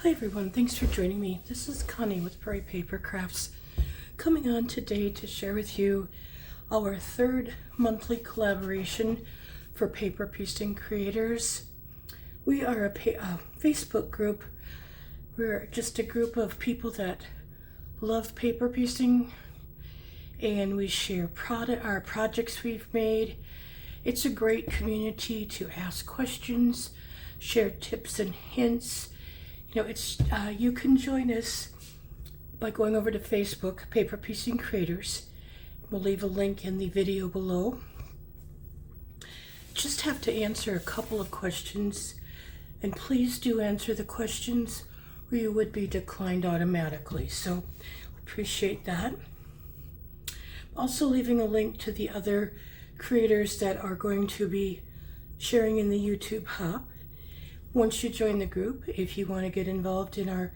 Hi everyone, thanks for joining me. This is Connie with Prairie Paper Crafts, coming on today to share with you our third monthly collaboration for paper piecing creators. We are a Facebook group. We're just a group of people that love paper piecing, and we share our projects we've made. It's a great community to ask questions, share tips and hints. You can join us by going over to Facebook, Paper Piecing Creators. We'll leave a link in the video below. Just have to answer a couple of questions, and please do answer the questions or you would be declined automatically. So appreciate that. Also leaving a link to the other creators that are going to be sharing in the YouTube hub. Once you join the group, if you want to get involved in our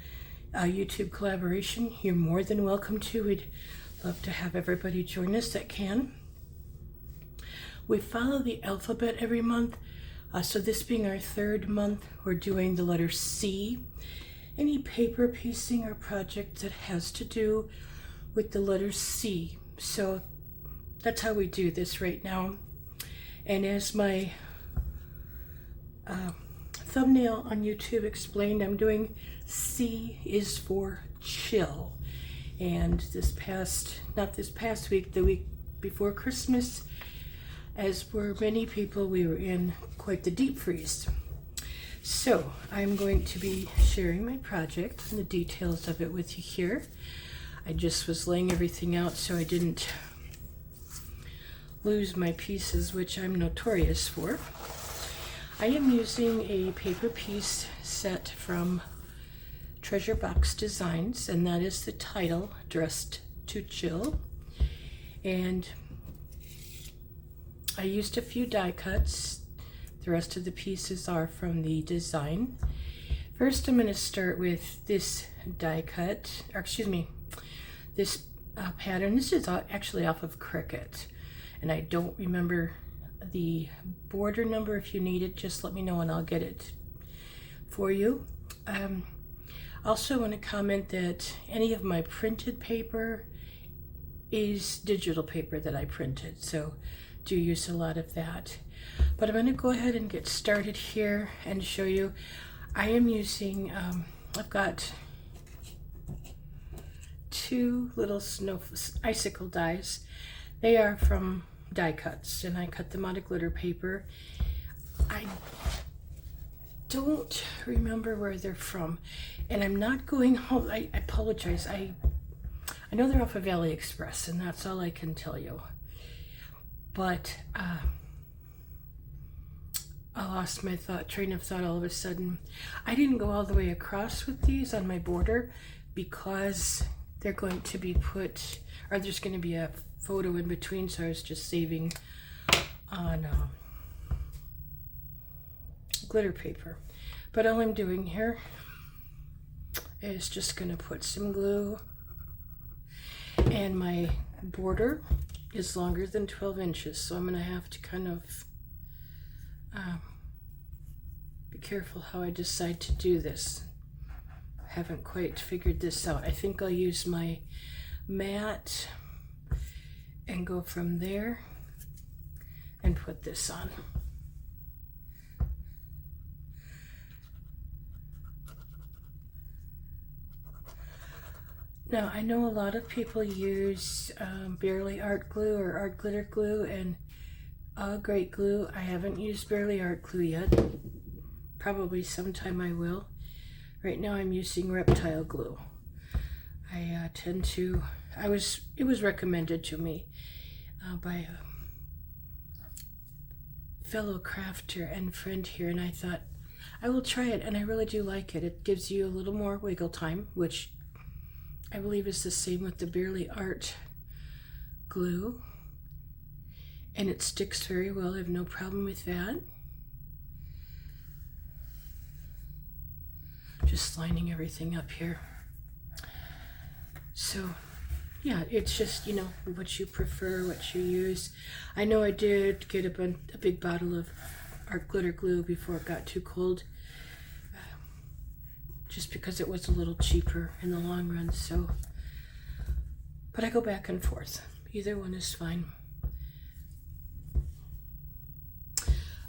YouTube collaboration, you're more than welcome to. We'd love to have everybody join us that can. We follow the alphabet every month, so this being our third month, we're doing the letter C. Any paper piecing or project that has to do with the letter C. So that's how we do this right now. And as my thumbnail on YouTube explained, I'm doing C is for chill. And not this past week, the week before Christmas, as were many people, we were in quite the deep freeze. So I'm going to be sharing my project and the details of it with you here. I just was laying everything out so I didn't lose my pieces, which I'm notorious for. I am using a paper piece set from Treasure Box Designs, and that is the title, Dressed to Chill. And I used a few die cuts. The rest of the pieces are from the design. First, I'm going to start with this die cut, or excuse me, this pattern. This is actually off of Cricut, and I don't remember the border number. If you need it, just let me know and I'll get it for you. Also want to comment that any of my printed paper is digital paper that I printed, so do use a lot of that. But I'm going to go ahead and get started here and show you. I am using, I've got two little icicle dies. They are from die cuts, and I cut them out of glitter paper. I don't remember where they're from, and I'm not going home. I apologize. I know they're off of AliExpress, and that's all I can tell you. But I lost my train of thought all of a sudden. I didn't go all the way across with these on my border because they're going to be put, or there's going to be a photo in between, so I was just saving on glitter paper. But all I'm doing here is just going to put some glue, and my border is longer than 12 inches, so I'm going to have to kind of be careful how I decide to do this. I haven't quite figured this out. I think I'll use my mat and go from there and put this on. Now, I know a lot of people use Barely Art Glue or Art Glitter Glue and Great Glue. I haven't used Barely Art Glue yet. Probably sometime I will. Right now I'm using Reptile Glue. I tend to, it was recommended to me by a fellow crafter and friend here, and I thought I will try it, and I really do like it. It gives you a little more wiggle time, which I believe is the same with the Barely Art glue, and it sticks very well. I have no problem with that. Just lining everything up here. So yeah, it's just, what you prefer, what you use. I know I did get a big bottle of Art Glitter Glue before it got too cold. just because it was a little cheaper in the long run. So, but I go back and forth. Either one is fine.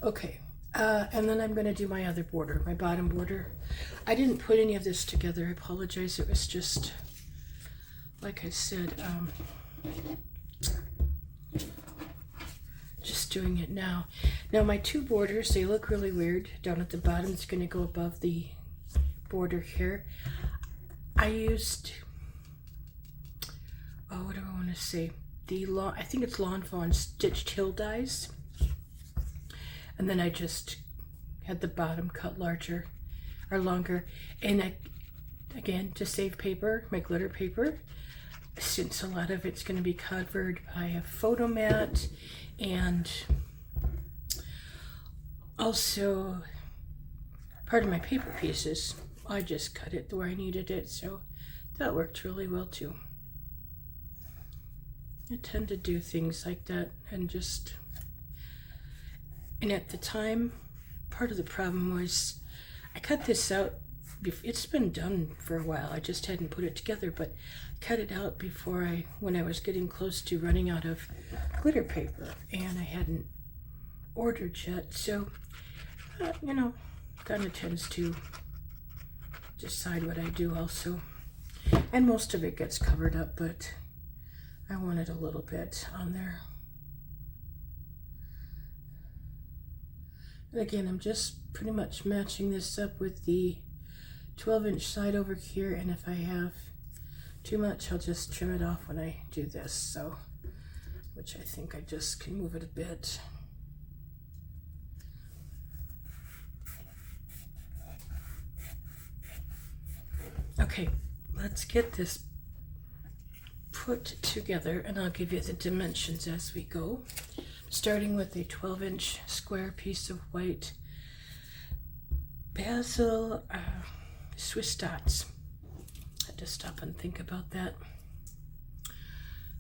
Okay, and then I'm going to do my other border, my bottom border. I didn't put any of this together. I apologize. It was just, like I said, just doing it now. Now my two borders, they look really weird. Down at the bottom, it's going to go above the border here. I used, oh, what do I want to say? I think it's Lawn Fawn Stitched Hill dies. And then I just had the bottom cut larger or longer. And again, to save paper, my glitter paper, since a lot of it's going to be covered by a photo mat, and also part of my paper pieces, I just cut it where I needed it, so that worked really well too. I tend to do things like that, and at the time, part of the problem was I cut this out. It's been done for a while. I just hadn't put it together, but cut it out when I was getting close to running out of glitter paper, and I hadn't ordered yet. So, kind of tends to decide what I do also. And most of it gets covered up, but I wanted a little bit on there. And again, I'm just pretty much matching this up with the 12-inch side over here, and if I have too much, I'll just trim it off when I do this. So, which I think I just can move it a bit. Okay, let's get this put together, and I'll give you the dimensions as we go. Starting with a 12-inch square piece of white basil Swiss dots. I had to stop and think about that.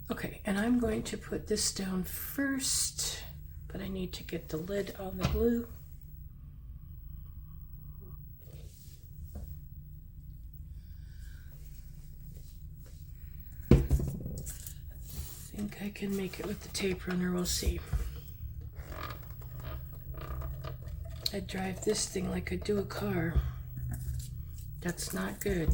Okay, and I'm going to put this down first, but I need to get the lid on the glue. I think I can make it with the tape runner, we'll see. I drive this thing like I do a car. That's not good.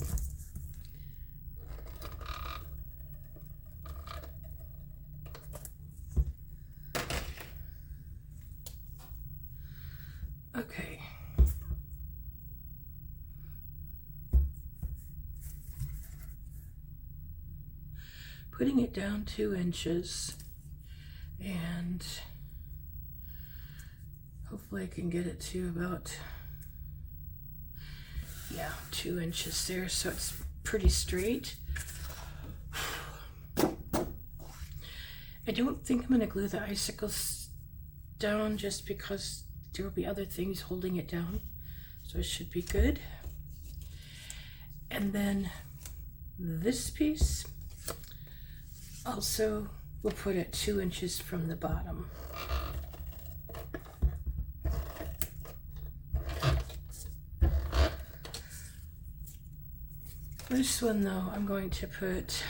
Okay. Putting it down 2 inches, and hopefully I can get it to about, 2 inches there, so it's pretty straight. I don't think I'm going to glue the icicles down just because there will be other things holding it down, so it should be good. And then this piece also we'll put it 2 inches from the bottom. This one though, I'm going to put,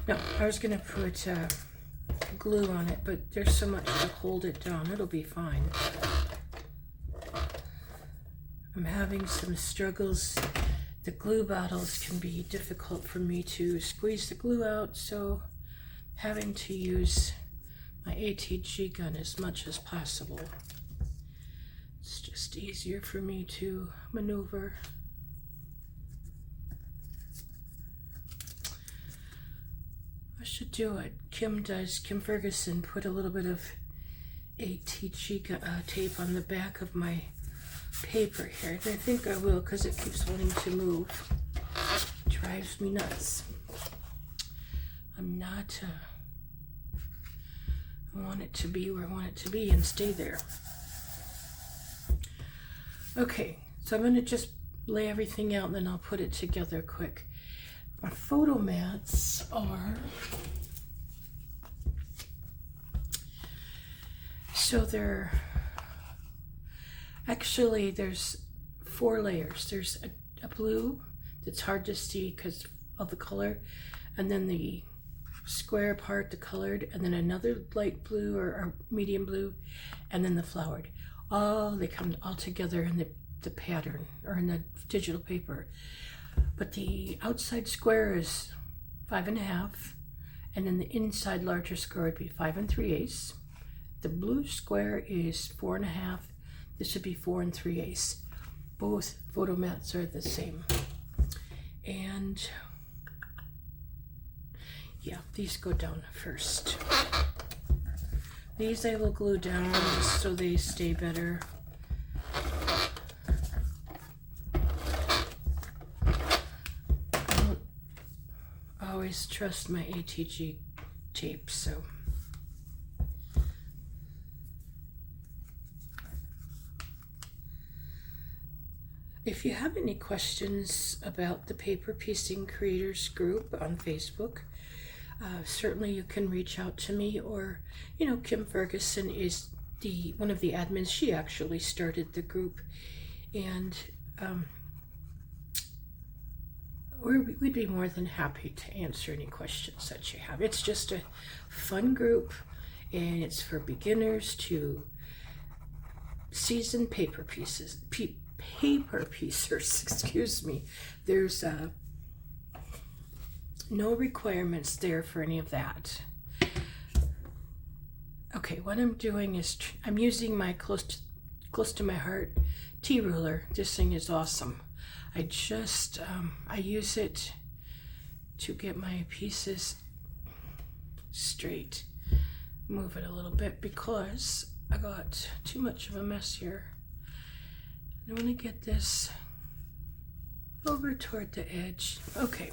I was going to put glue on it, but there's so much to hold it down, it'll be fine. I'm having some struggles. The glue bottles can be difficult for me to squeeze the glue out, so having to use my ATG gun as much as possible. It's just easier for me to maneuver. I should do what Kim does. Kim Ferguson put a little bit of ATG tape on the back of my paper here, and I think I will because it keeps wanting to move. It drives me nuts. I'm not, I want it to be where I want it to be and stay there. Okay, so I'm going to just lay everything out and then I'll put it together quick. My photo mats are, so they're, actually there's 4 layers. There's a blue that's hard to see because of the color, and then the square part, the colored, and then another light blue or medium blue, and then the flowered. They come all together in the pattern or in the digital paper. But the outside square is 5.5, and then the inside larger square would be 5 3/8. The blue square is 4.5. This would be 4 3/8. Both photo mats are the same. And yeah, these go down first. These I will glue down just so they stay better. I don't always trust my ATG tape, so. If you have any questions about the Paper Piecing Creators group on Facebook, certainly you can reach out to me, or, Kim Ferguson is one of the admins. She actually started the group, and we'd be more than happy to answer any questions that you have. It's just a fun group, and it's for beginners to seasoned paper piecers, excuse me. There's no requirements there for any of that. Okay, what I'm doing is I'm using my close to my heart T-ruler. This thing is awesome. I use it to get my pieces straight. Move it a little bit because I got too much of a mess here. I want to get this over toward the edge. Okay.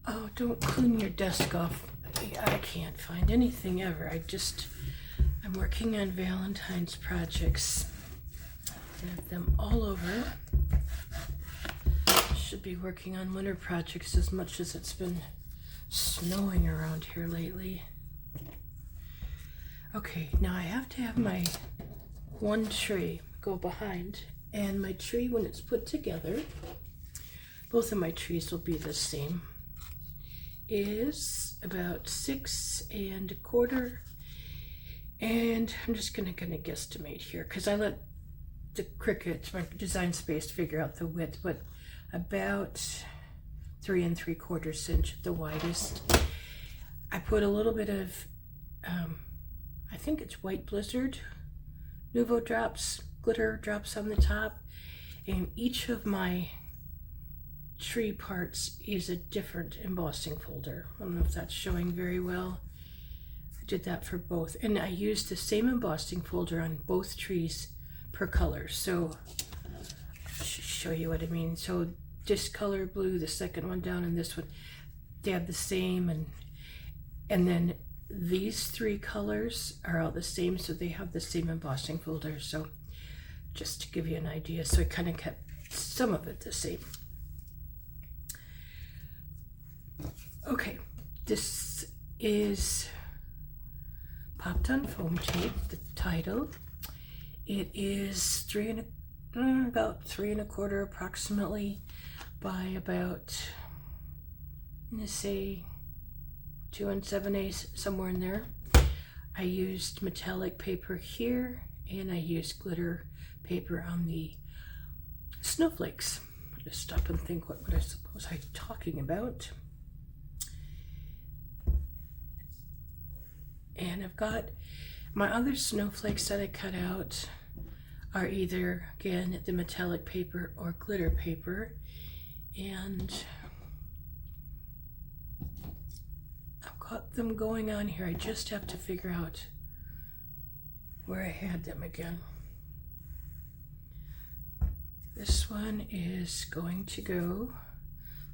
Oh, don't clean your desk off. I can't find anything ever. I'm working on Valentine's projects. I have them all over. Should be working on winter projects as much as it's been snowing around here lately. Okay, now I have to have my one tree go behind, and my tree, when it's put together, both of my trees will be the same, is about 6 1/4, and I'm just gonna guesstimate here because I let the Cricut, my design space, figure out the width, but about 3 3/4 inch at the widest. I put a little bit of I think it's White Blizzard Nouveau drops, glitter drops on the top, and each of my tree parts is a different embossing folder. I don't know if that's showing very well. I did that for both, and I used the same embossing folder on both trees per color. So I'll show you what I mean. So this color blue, the second one down, and this one, they have the same, and then these 3 colors are all the same, so they have the same embossing folder. So just to give you an idea, so I kind of kept some of it the same. Okay, this is popped on foam tape, the title. It is about 3 1/4 approximately by about, I'm gonna say 2 7/8, somewhere in there. I used metallic paper here, and I used glitter paper on the snowflakes. I'll just stop and think, what I suppose I'm talking about. And I've got my other snowflakes that I cut out are either, again, the metallic paper or glitter paper. And I've got them going on here. I just have to figure out where I had them again. This one is going to go,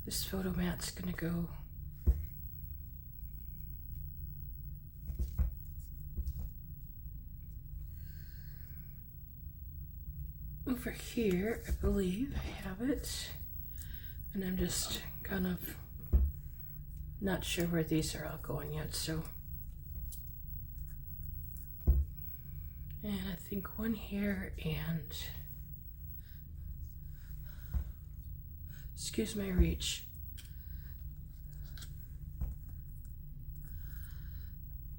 this photo mat's going to go over here, I believe I have it, and I'm just kind of not sure where these are all going yet, so And I think one here, and excuse my reach.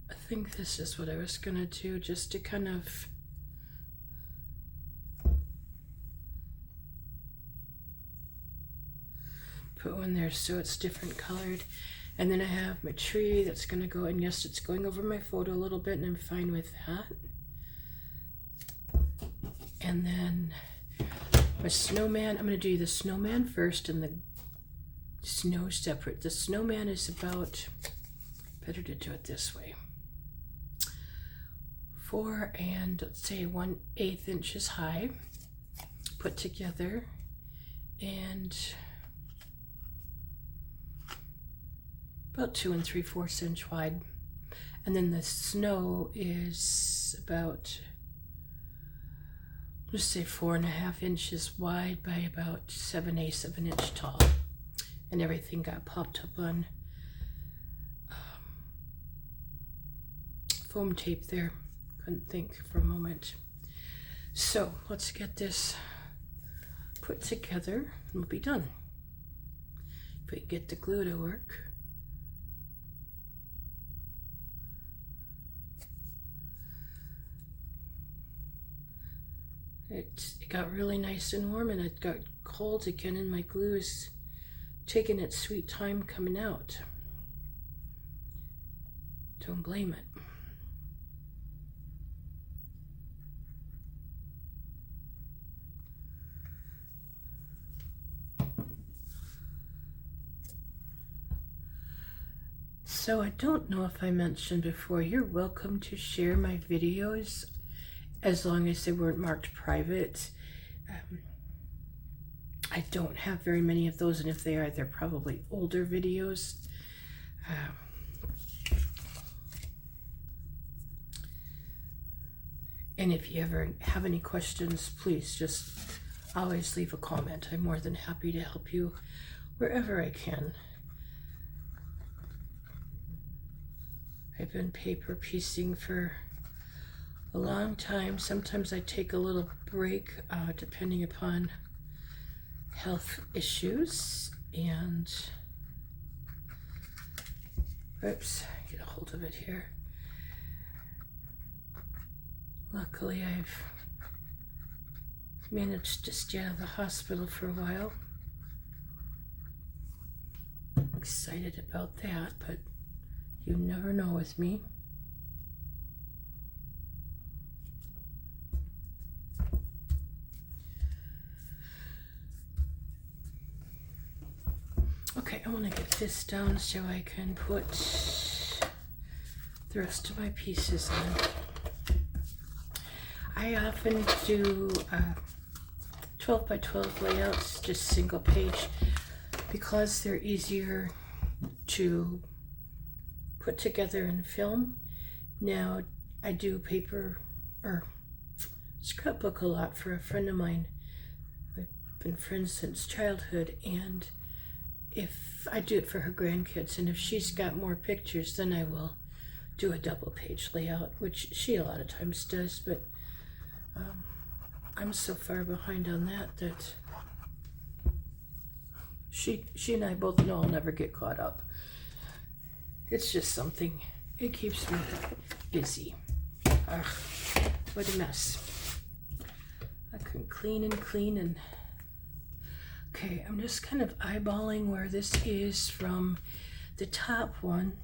I think this is what I was gonna do, just to kind of put one there so it's different colored. And then I have my tree that's gonna go, and yes, it's going over my photo a little bit, and I'm fine with that. And then my snowman, I'm gonna do the snowman first and the snow separate. The snowman is about, better to do it this way, 4 and let's say 1/8 inches high put together, and about 2 3/4 inch wide. And then the snow is about, let's say 4.5 inches wide by about 7/8 of an inch tall. And everything got popped up on foam tape there. Couldn't think for a moment. So let's get this put together and we'll be done. If we get the glue to work. It got really nice and warm, and it got cold again, and my glue is taking its sweet time coming out. Don't blame it. So I don't know if I mentioned before, you're welcome to share my videos as long as they weren't marked private. I don't have very many of those, and if they are, they're probably older videos. And if you ever have any questions, please just always leave a comment. I'm more than happy to help you wherever I can. I've been paper piecing for a long time. Sometimes I take a little break depending upon health issues, and oops, get a hold of it here. Luckily I've managed to stay out of the hospital for a while. I'm excited about that, but you never know with me. Okay, I want to get this down so I can put the rest of my pieces on. I often do 12 by 12 layouts, just single page, because they're easier to put together and film. Now, I do paper or scrapbook a lot for a friend of mine. We've been friends since childhood, and if I do it for her grandkids, and if she's got more pictures, then I will do a double page layout, which she a lot of times does, but I'm so far behind on that she and I both know I'll never get caught up. It's just something, it keeps me busy. Ugh, what a mess. I can clean and okay, I'm just kind of eyeballing where this is from the top one,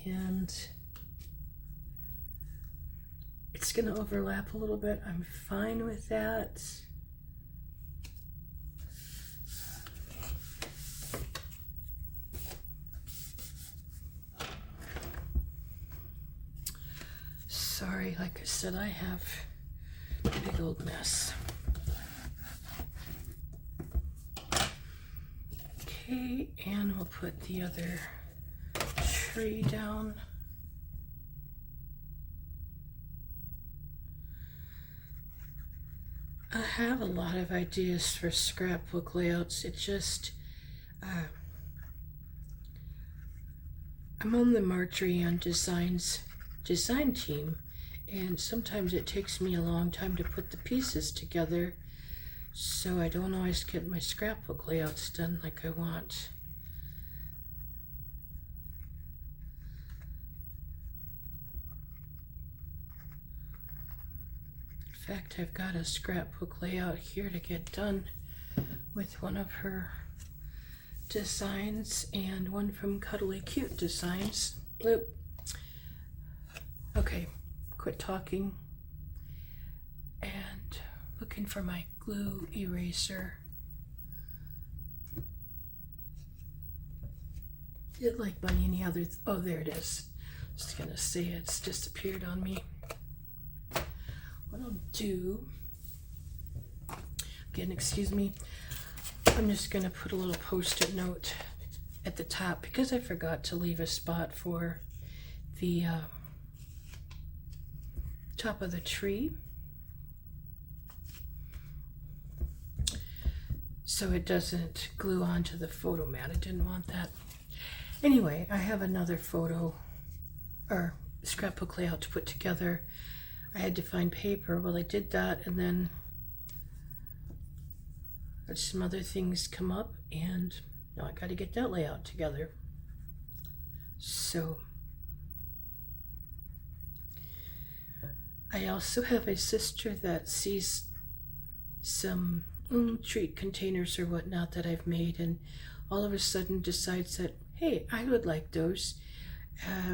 and it's gonna overlap a little bit. I'm fine with that. Sorry, like I said, I have a big old mess. Okay, and we'll put the other tree down. I have a lot of ideas for scrapbook layouts. It just, I'm on the Marjorie on Designs design team, And sometimes it takes me a long time to put the pieces together, so I don't always get my scrapbook layouts done like I want. In fact, I've got a scrapbook layout here to get done with one of her designs and one from Cuddly Cute Designs. Oop. Okay, quit talking and looking for my glue eraser. It like bunny any other, oh there it is. Just gonna say it's disappeared on me. What I'll do, again, excuse me, I'm just gonna put a little post-it note at the top because I forgot to leave a spot for the top of the tree. So it doesn't glue onto the photo mat. I didn't want that. Anyway, I have another photo or scrapbook layout to put together. I had to find paper. Well, I did that, and then some other things come up, and now I got to get that layout together. So I also have a sister that sees some treat containers or whatnot that I've made, and all of a sudden decides that, hey, I would like those.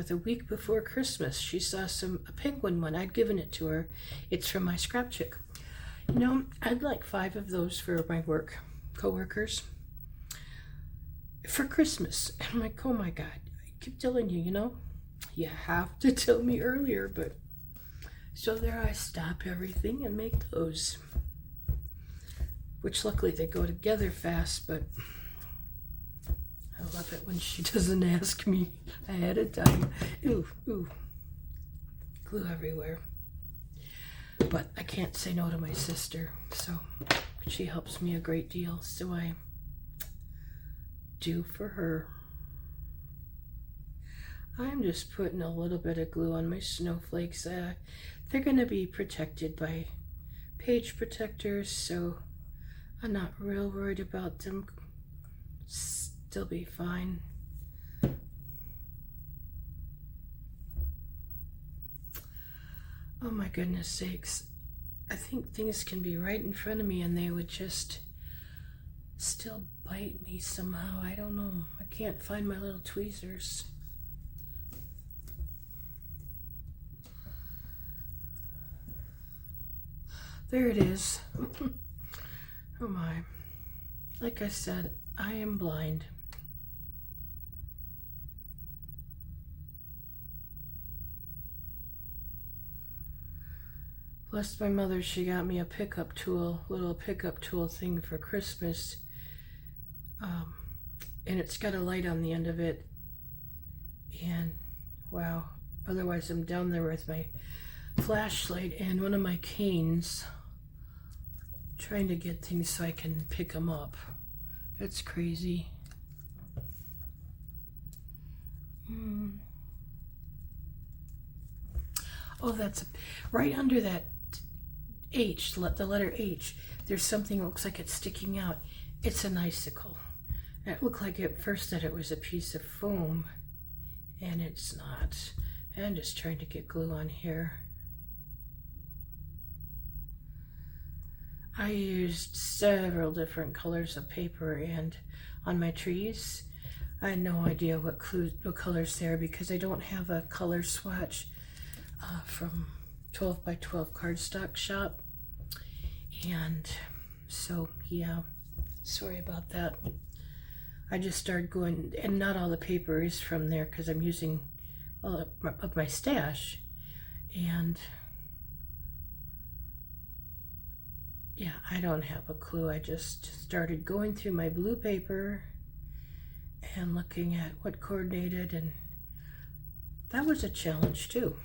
The week before Christmas, she saw a penguin one. I'd given it to her. It's from my scrap chick. You know, I'd like 5 of those for my co-workers for Christmas. And I'm like, oh my God, I keep telling you, you have to tell me earlier. But so there I stop everything and make those, which luckily they go together fast, but I love it when she doesn't ask me ahead of time. Ooh, glue everywhere. But I can't say no to my sister, so she helps me a great deal, so I do for her. I'm just putting a little bit of glue on my snowflakes. They're going to be protected by page protectors, so I'm not real worried about them. Still be fine. Oh my goodness sakes. I think things can be right in front of me and they would just still bite me somehow. I don't know. I can't find my little tweezers. There it is. Oh my. Like I said, I am blind. Bless my mother, she got me a little pickup tool thing for Christmas. And it's got a light on the end of it. And wow, otherwise I'm down there with my flashlight and one of my canes trying to get things so I can pick them up. It's crazy. Oh, that's right under that H, the letter H. There's something that looks like it's sticking out. It's an icicle. It looked like at first that it was a piece of foam, and it's not. I'm just trying to get glue on here. I used several different colors of paper, and on my trees, I had no idea what colors there because I don't have a color swatch from 12 by 12 cardstock shop. And so, yeah, sorry about that. I just started going, and not all the paper is from there because I'm using all of my stash. And yeah, I don't have a clue. I just started going through my blue paper and looking at what coordinated, and that was a challenge too.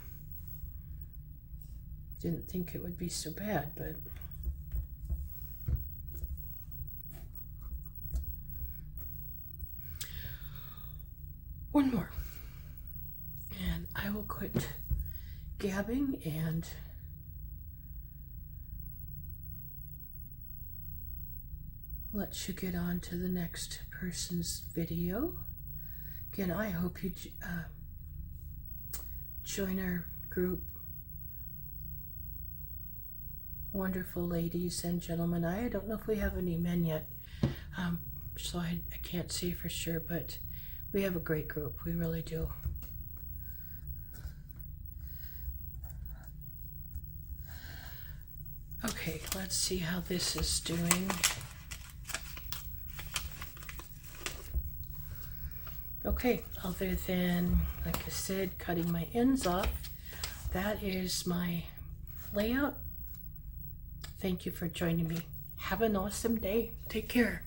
Didn't think it would be so bad, but one more and I will quit dabbing and let you get on to the next person's video. Again, I hope you join our group. Wonderful ladies and gentlemen. I don't know if we have any men yet, so I can't say for sure, but we have a great group. We really do. Okay, let's see how this is doing. Okay, other than, like I said, cutting my ends off, that is my layout. Thank you for joining me. Have an awesome day. Take care.